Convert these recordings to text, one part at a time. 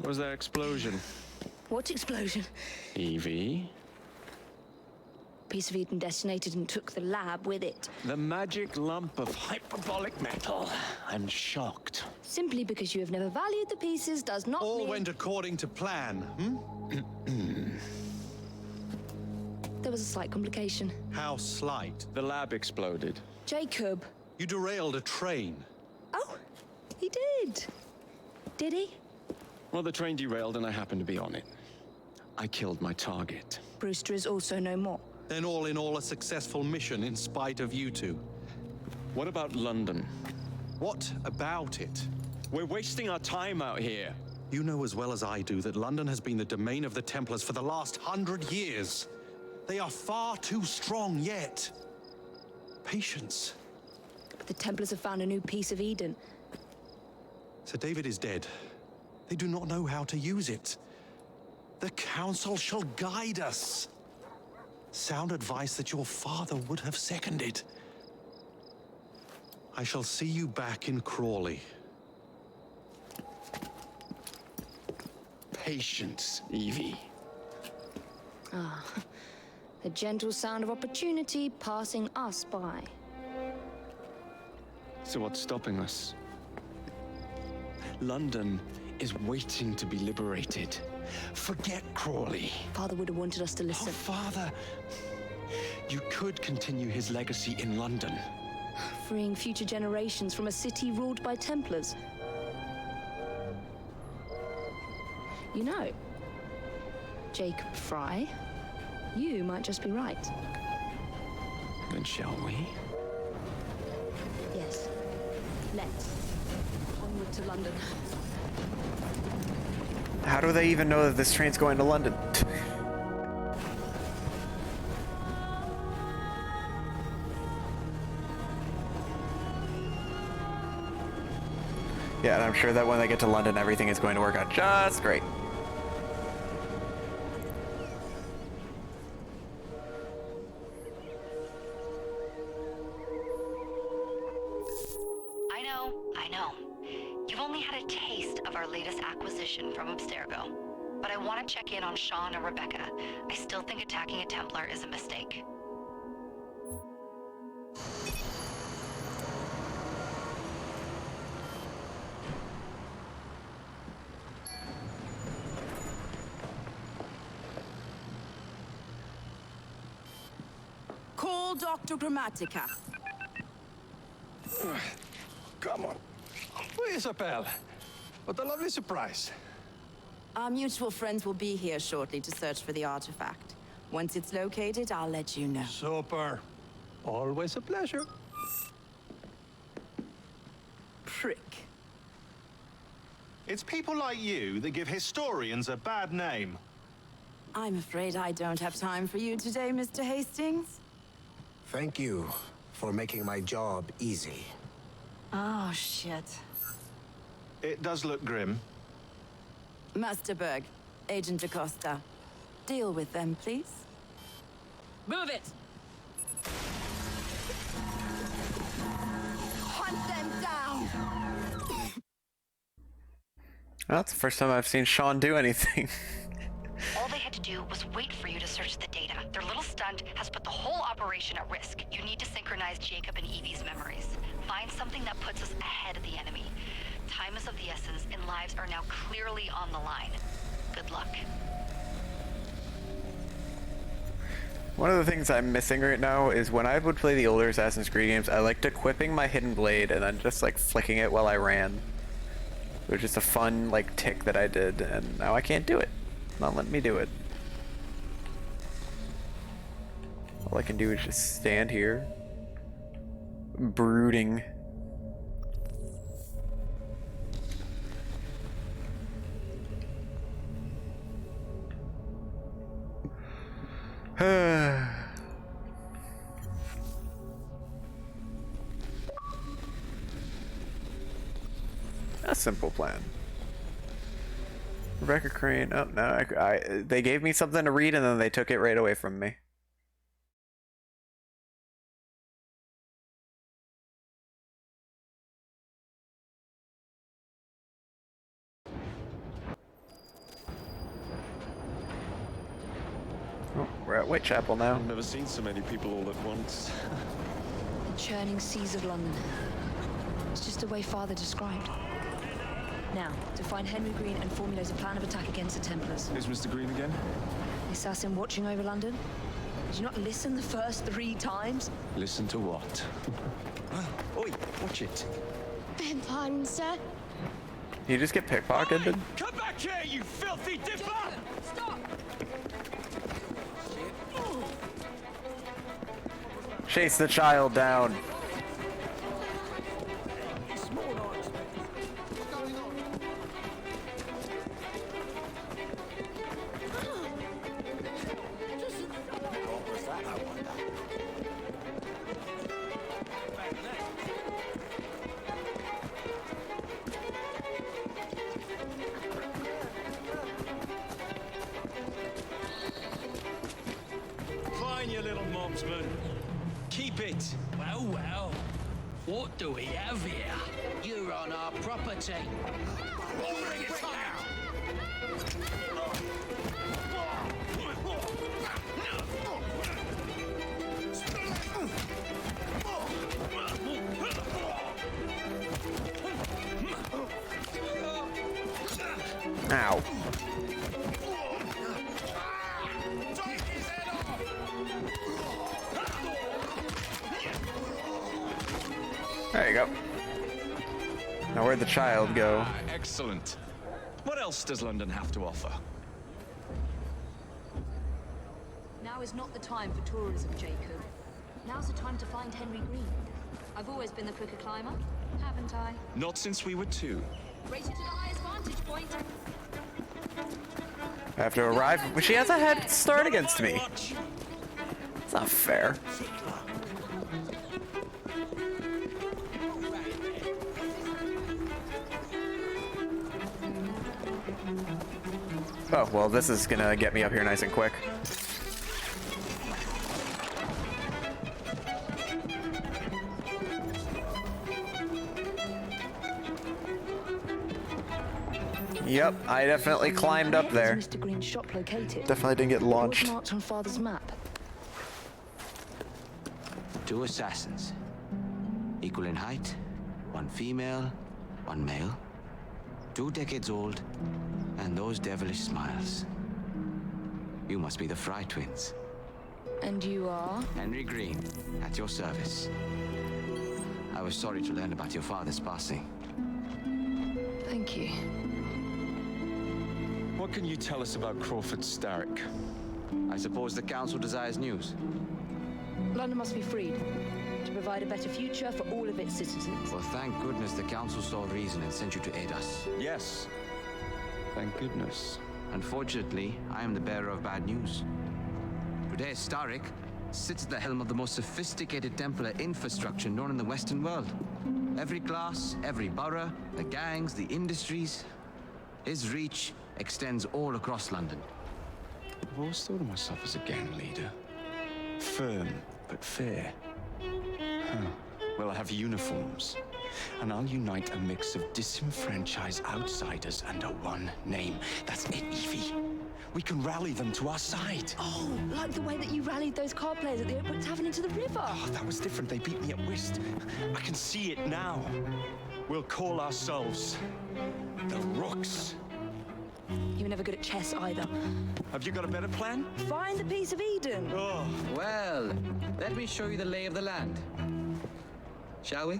was that explosion? What explosion? Evie? Piece of Eden detonated and took the lab with it. The magic lump of hyperbolic metal. I'm shocked. Simply because you have never valued the pieces does not All mean... went according to plan, There was a slight complication. How slight? The lab exploded. Jacob. You derailed a train. Oh, he did. Did he? Well, the train derailed and I happened to be on it. I killed my target. Brewster is also no more. Then all in all, a successful mission in spite of you two. What about London? What about it? We're wasting our time out here. You know as well as I do that London has been the domain of the Templars for the last 100 years. They are far too strong yet. Patience. But the Templars have found a new piece of Eden. Sir David is dead. They do not know how to use it. The Council shall guide us. Sound advice that your father would have seconded. I shall see you back in Crawley. Patience, Evie. Ah, the gentle sound of opportunity passing us by. So what's stopping us? London is waiting to be liberated. Forget Crawley. Father would have wanted us to Oh, listen. Father. You could continue his legacy in London. Freeing future generations from a city ruled by Templars. You know, Jacob Fry, you might just be right. Then shall we? Yes. Let's. Onward to London. How do they even know that this train's going to London? Yeah, and I'm sure that when they get to London, everything is going to work out just great. I know. You've only had a taste of our latest acquisition from Abstergo. But I want to check in on Sean and Rebecca. I still think attacking a Templar is a mistake. Call Dr. Grammatica. Come on. Isabel. What a lovely surprise. Our mutual friends will be here shortly to search for the artifact. Once it's located, I'll let you know. Super. Always a pleasure. Prick. It's people like you that give historians a bad name. I'm afraid I don't have time for you today, Mr. Hastings. Thank you for making my job easy. Oh, shit. It does look grim. Master Berg, Agent DaCosta. Deal with them, please. Move it! Hunt them down! Well, that's the first time I've seen Sean do anything. All they had to do was wait for you to search the data. Their little stunt has put the whole operation at risk. You need to synchronize Jacob and Evie's memories. Find something that puts us ahead of the enemy. Time is of the essence, and lives are now clearly on the line. Good luck. One of the things I'm missing right now is when I would play the older Assassin's Creed games, I liked equipping my hidden blade and then just like flicking it while I ran. It was just a fun like tick that I did, and now I can't do it. Not letting me do it. All I can do is just stand here, brooding. A simple plan. Rebecca Crane. Oh no, they gave me something to read and then they took it right away from me. at Whitechapel now. I've never seen so many people all at once. The churning seas of London. It's just the way Father described. Now, to find Henry Green and formulate a plan of attack against the Templars. Is Mr. Green again? The assassin watching over London? Did you not listen the first 3 times? Listen to what? Oi, watch it. Beg pardon, sir. You just get pickpocketed? Come back here, you filthy dipper! Stop! Chase the child down. Fine, you little mobsman. Keep it. Well, well. What do we have here? You're on our property. Bring it Ow. There you go. Now where'd the child go? Excellent. What else does London have to offer? Now is not the time for tourism, Jacob. Now's the time to find Henry Green. I've always been the quicker climber, haven't I? Not since we were 2. Rated to the highest vantage point. I have to arrive. She has a head start against me. It's not fair. Oh, well, this is gonna get me up here nice and quick. Yep, I definitely climbed up there. Mr. Green's shop located? Definitely didn't get launched. Marked on Father's map. 2 assassins. Equal in height. 1 female, 1 male. 2 decades old. And those devilish smiles. You must be the Fry twins. And you are? Henry Green, at your service. I was sorry to learn about your father's passing. Thank you. What can you tell us about Crawford Starrick? I suppose the council desires news. London must be freed to provide a better future for all of its citizens. Well, thank goodness the council saw reason and sent you to aid us. Yes. Thank goodness. Unfortunately, I am the bearer of bad news. Today, Starrick sits at the helm of the most sophisticated Templar infrastructure known in the Western world. Every class, every borough, the gangs, the industries. His reach extends all across London. I've always thought of myself as a gang leader. Firm, but fair. Huh. Well, I have uniforms. And I'll unite a mix of disenfranchised outsiders under one name. That's it, Evie. We can rally them to our side. Oh, like the way that you rallied those card players at the Oakwood Tavern into the river. Oh, that was different. They beat me at whist. I can see it now. We'll call ourselves the Rooks. You were never good at chess either. Have you got a better plan? Find the piece of Eden. Oh. Well, let me show you the lay of the land. Shall we?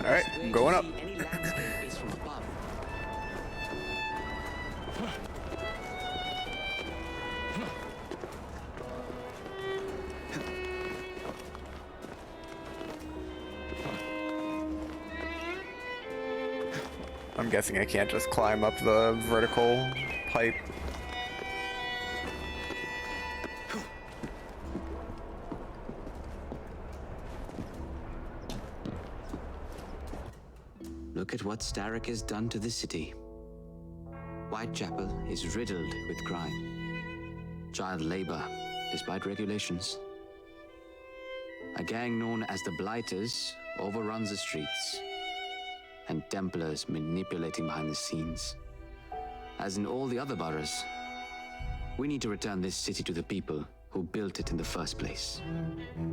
All right, going up. Any landscape is from above. I'm guessing I can't just climb up the vertical pipe. Look at what Starrick has done to the city. Whitechapel is riddled with crime. Child labor, despite regulations. A gang known as the Blighters overruns the streets. and Templars manipulating behind the scenes. As in all the other boroughs, we need to return this city to the people who built it in the first place.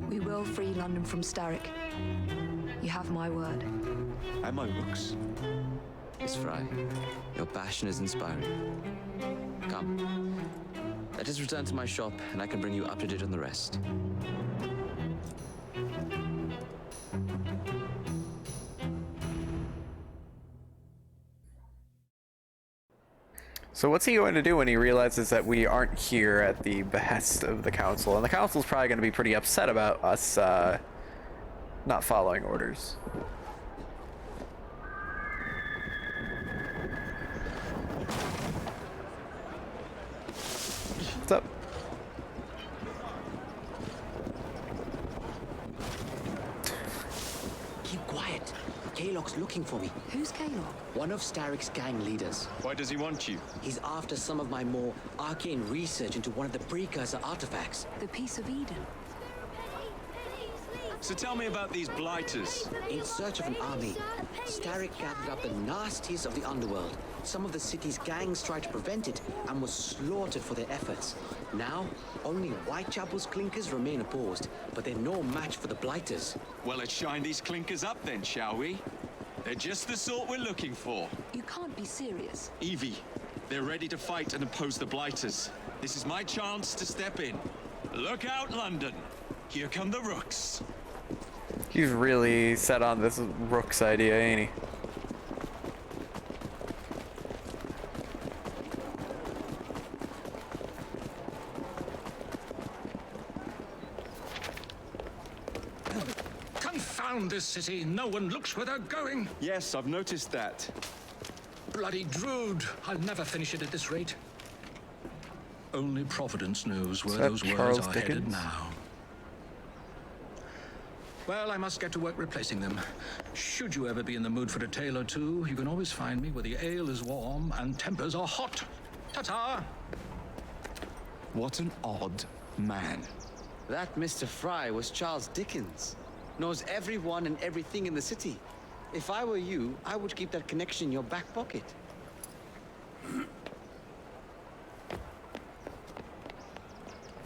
We will free London from Starrick. You have my word. And my looks. Miss Fry, your passion is inspiring. Come, let us return to my shop, and I can bring you up to date on the rest. So what's he going to do when he realizes that we aren't here at the behest of the council? And the council's probably going to be pretty upset about us not following orders. What's up? Keep quiet. Kaylock's looking for me. Who's Kaylock? One of Starrick's gang leaders. Why does he want you? He's after some of my more arcane research into one of the precursor artifacts. The Piece of Eden. So tell me about these blighters. In search of an army, Starrick gathered up the nastiest of the underworld. Some of the city's gangs tried to prevent it and were slaughtered for their efforts. Now, only Whitechapel's clinkers remain opposed, but they're no match for the blighters. Well, let's shine these clinkers up then, shall we? They're just the sort we're looking for. You can't be serious. Evie, they're ready to fight and oppose the blighters. This is my chance to step in. Look out, London. Here come the rooks. He's really set on this Rook's idea, ain't he? Confound this city. No one looks where they're going. Yes, I've noticed that. Bloody Drood. I'll never finish it at this rate. Only Providence knows where those words are headed now. Well, I must get to work replacing them. Should you ever be in the mood for a tale or two, you can always find me where the ale is warm and tempers are hot. Ta-ta! What an odd man. That Mr. Fry was Charles Dickens. Knows everyone and everything in the city. If I were you, I would keep that connection in your back pocket.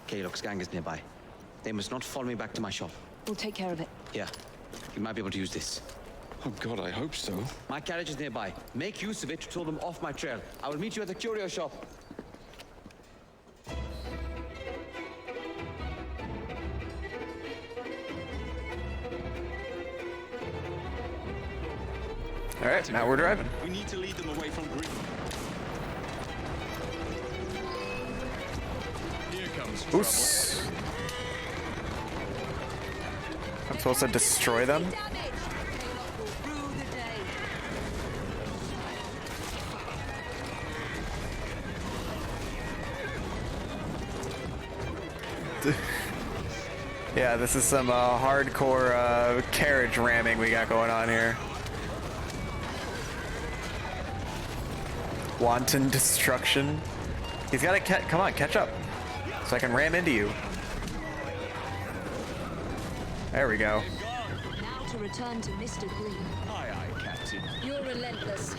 Kaylock's gang is nearby. They must not follow me back to my shop. We'll take care of it. Yeah, you might be able to use this. Oh God, I hope so. My carriage is nearby. Make use of it to throw them off my trail. I will meet you at the curio shop. All right, now we're driving. We need to lead them away from Green. Here comes trouble. Oops. I'm supposed to destroy them? Yeah, this is some hardcore carriage ramming we got going on here. Wanton destruction. He's got to come on, catch up, so I can ram into you. There we go. Now to return to Mr. Green. Aye, aye, Captain. You're relentless.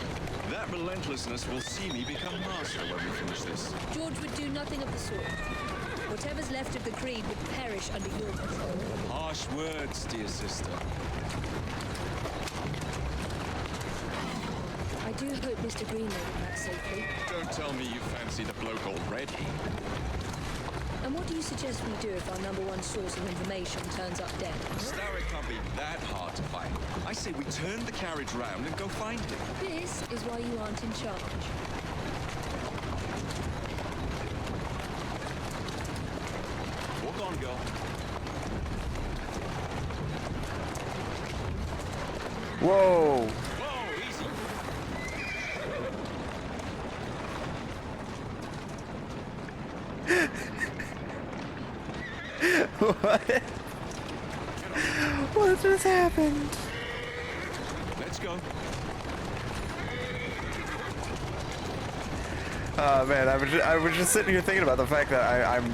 That relentlessness will see me become master when we finish this. George would do nothing of the sort. Whatever's left of the Creed would perish under your control. Harsh words, dear sister. I do hope Mr. Green made it back safely. Don't tell me you fancy the bloke already. And what do you suggest we do if our #1 source of information turns up dead? Starrick can't be that hard to find. I say we turn the carriage round and go find him. This is why you aren't in charge. Walk on, girl. Whoa! Whoa, easy. What? What just happened? Let's go. Oh man, I was just sitting here thinking about the fact that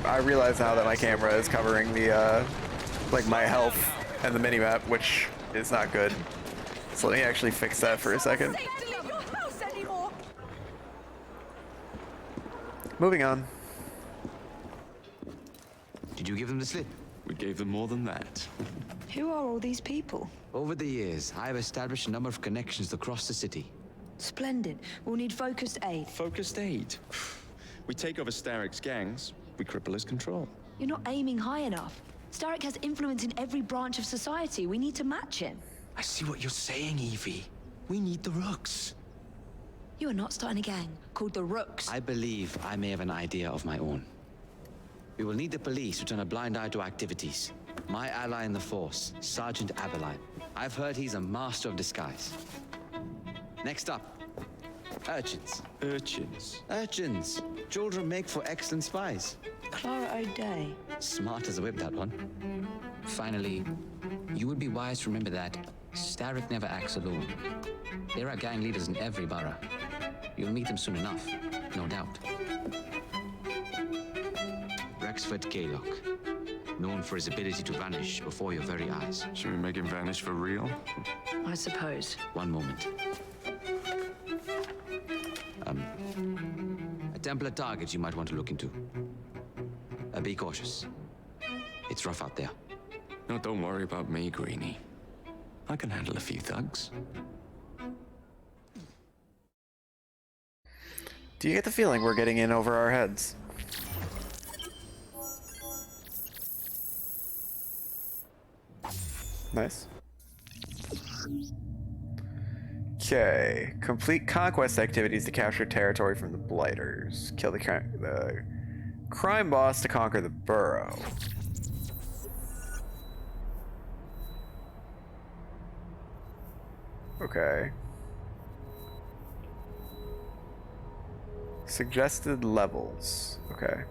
I realize now that my camera is covering the like my health and the minimap, which is not good. So let me actually fix that for a second. Moving on. Did you give them the slip? We gave them more than that. Who are all these people? Over the years, I have established a number of connections across the city. Splendid. We'll need focused aid. Focused aid. We take over Starrick's gangs, we cripple his control. You're not aiming high enough. Starrick has influence in every branch of society. We need to match him. I see what you're saying, Evie. We need the Rooks. You are not starting a gang called the Rooks. I believe I may have an idea of my own. We will need the police to turn a blind eye to activities. My ally in the force, Sergeant Aberline. I've heard he's a master of disguise. Next up, urchins. Urchins? Urchins. Children make for excellent spies. Clara O'Day. Smart as a whip, that one. Finally, you would be wise to remember that Starrick never acts alone. There are gang leaders in every borough. You'll meet them soon enough, no doubt. Rexford Kaylock, known for his ability to vanish before your very eyes. Should we make him vanish for real? I suppose. One moment. A Templar target you might want to look into. Be cautious. It's rough out there. No, don't worry about me, Greenie. I can handle a few thugs. Do you get the feeling we're getting in over our heads? Nice. Okay. Complete conquest activities to capture territory from the Blighters. Kill the crime boss to conquer the borough. Okay. Suggested levels. Okay.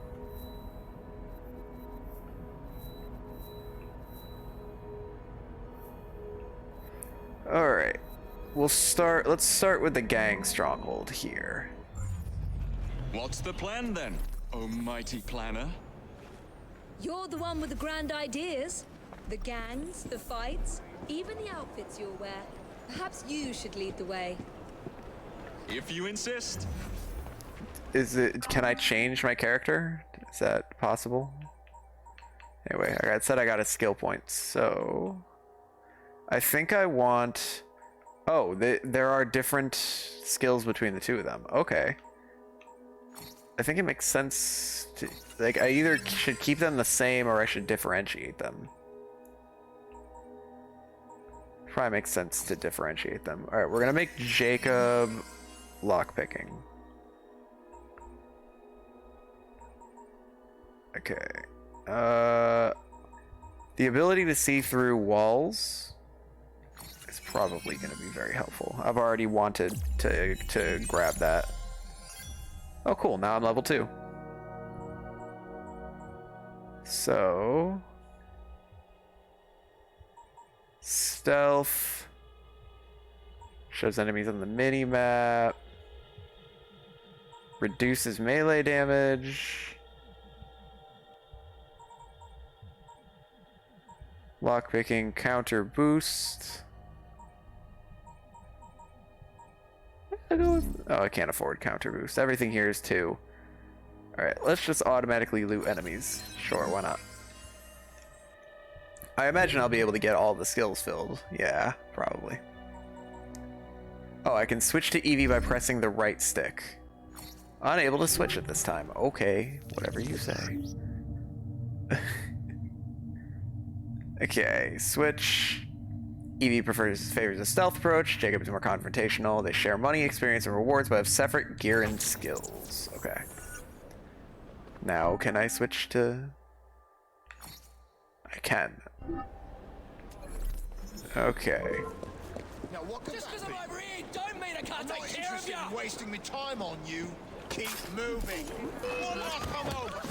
Alright. Let's start with the gang stronghold here. What's the plan then, oh mighty planner? You're the one with the grand ideas. The gangs, the fights, even the outfits you'll wear. Perhaps you should lead the way. If you insist. Can I change my character? Is that possible? Anyway, I said I got a skill point, so I think I want... Oh, there are different skills between the two of them. Okay. I think it makes sense to... Like, I either should keep them the same or I should differentiate them. Probably makes sense to differentiate them. Alright, we're gonna make Jacob lockpicking. Okay. The ability to see through walls is probably going to be very helpful. I've already wanted to grab that. Oh, cool. Now I'm level 2. So... Stealth. Shows enemies on the mini-map. Reduces melee damage. Lockpicking, counter boost. Oh, I can't afford counter boost. Everything here is 2. Alright, let's just automatically loot enemies. Sure, why not? I imagine I'll be able to get all the skills filled. Yeah, probably. Oh, I can switch to Eevee by pressing the right stick. Unable to switch it this time. Okay, whatever you say. Okay, switch. Eevee favors a stealth approach. Jacob is more confrontational. They share money, experience, and rewards, but have separate gear and skills. Okay. Now, can I switch to... I can. Okay. Now, what just because I'm over here, don't mean I can't take care of you. I'm not wasting my time on you. Keep moving. Come over.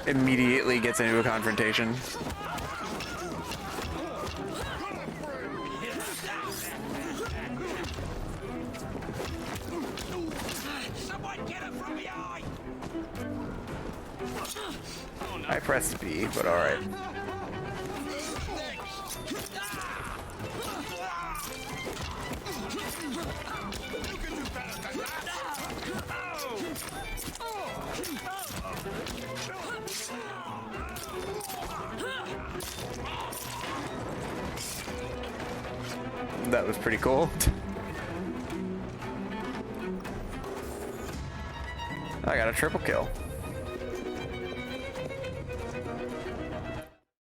Immediately gets into a confrontation. I pressed B, but alright. That was pretty cool. I got a triple kill.